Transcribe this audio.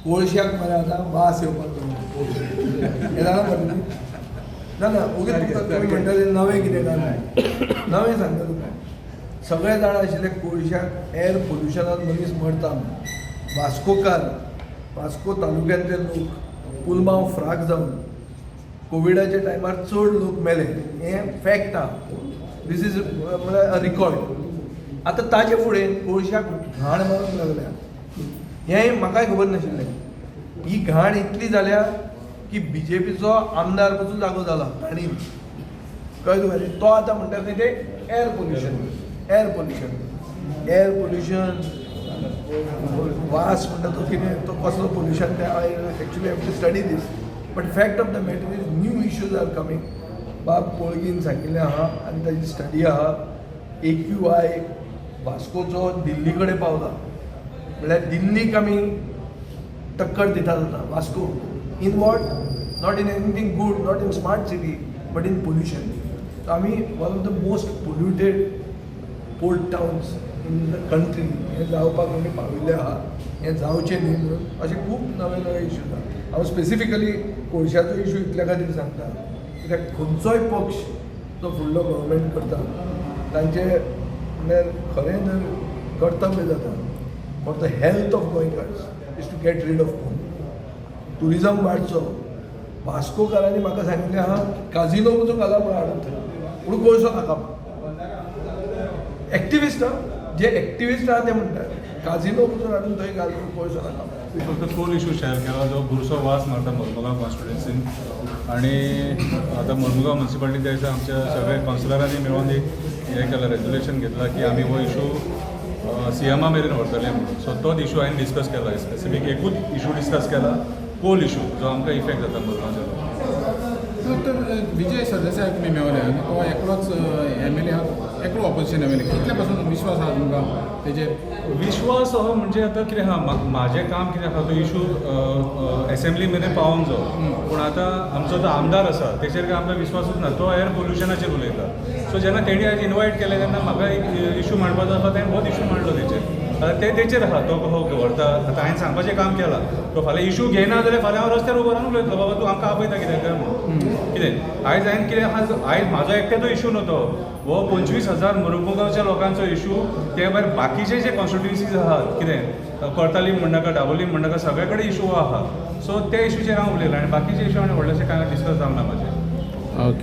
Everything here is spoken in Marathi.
कोळश्याक मरे आतां वास येवपाक लागला हें जाणा पडलें ना ना उगीच तुमी म्हणटले नवें कितें जालें नवें सांगता तुका सगळे जाण आशिल्ले कोळश्याक एअर पोल्युशनान मनीस मरता वास्को तालुक्यांतले लोक पुलमांव फ्राक जावन कोविडाच्या टायमार चड लोक मेले हें फॅक्ट आहा दीस इज म्हळ्यार अ रिकॉर्ड आतां ताजे फुडें कोळश्याक घाण मारूंक लागल्या हें म्हाकाय खबर नाशिल्लें ही घाण इतली जाल्या की BJPचो आमदार पसून जागो जाला आनी कळ्ळें तुका तो आतां म्हणटा खंय तें एअर पोल्युशन वास म्हणटा तो कितें तो कसलो पोल्युशन तें I actually have to study this but fact of the matter is new issues are coming बाब पोळगीन सांगिल्लें आहा आनी ताची स्टडी आहा AQI वास्कोचो दिल्ली कडेन पावला म्हळ्यार दिल्लीक आमी टक्कर दितात आतां Vasco in what not in anything good not in smart city but in pollution so आमी one of the most polluted port towns in the country हें जावपाक आमी पाविल्ले आहा हें जावचें न्ही म्हणून अशे खूब नवे नवे इश्यूज आहा हांव स्पेसिफिकली कोळशाचो इश्यू इतल्या खातीर सांगता कित्याक खंयचोय पक्ष जो फुडलो गव्हर्मेंट करता तांचे म्हणल्यार खरें जर कर्तव्य जाता फॉर द हेल्थ ऑफ गोंयकार्स is to get rid of coal tourism वाडचो वास्कोकारांनी म्हाका सांगिल्लें आहा काजिनो पसून घाला म्हण हाडून थंय पूण कोळसो नाका एक्टिविस्ट जे एक्टिविस्ट आहा ते म्हणटात काजिनो पसून हाडून थंय घाल पूण कोळसो नाका फक्त कोल इशू शेअर केला जो बुरसो वास मारता मर्मुगांव कॉन्स्टिट्युएन्सीन आणि आतां मर्मुगांव म्युनिसिपालिटी दिसा आमच्या सगळ्या कावन्सिलरांनी मेळून एक हें केलां रेजोल्युशन घेतलां की आमी हो इशू CMA मेरेन व्हरतले म्हणून सो तोच इशू हांवें डिस्कस केला स्पेसिफीक एकूच इशू डिस्कस केला कोल इशू जो आमकां इफेक्ट जाता मर्मुगांवचो तर विजय सरदेसाय तुमी मेवले आनी तो एकलोच MLA एकलो ऑपोजिशन MLA कितल्या पासून विश्वास आहा तुमकां तेजेर विश्वास हो म्हणजे आतां कितें आहा म्हाजें काम कितें आहा तो इशू असेंब्ली मेरेन पावोंक जाय पूण आतां आमचो जो आमदार आसा तेचेर काय आमकां विश्वासूच ना तो एअर पोल्युशनाचेर उलयता सो जेन्ना तेणी आज इनवायट केलें तेन्ना म्हाका एक इशू मांडपाचो आसलो तेणें होच इशू मांडलो तेचेर आतां तेचेर आहा तो कसो व्हरता आतां हांवें सांगपाचें काम केलां तो फाल्यां इशू घेयना जाल्यार फाल्यां हांव रस्त्यार उबो रावन उलयतलो बाबा तूं आमकां आपयता कितें काय म्हणून कितें आयज हांवें कितें आयज म्हाजो एकट्याचो इशू न्हू हो 25,000 मर्मुगांवच्या लोकांचो इशू ते भायर बाकीचे जे कॉन्स्टिट्युएन्सीज आहात कितें कोर्तालीम म्हणनाका दाबोलीम म्हणनाका सगळे कडेन इशू आहा सो ते इशूचेर हांव उलयलां आनी बाकीचे इशू आनी व्हडलेशें कांय डिस्कस जावना म्हाजें ओके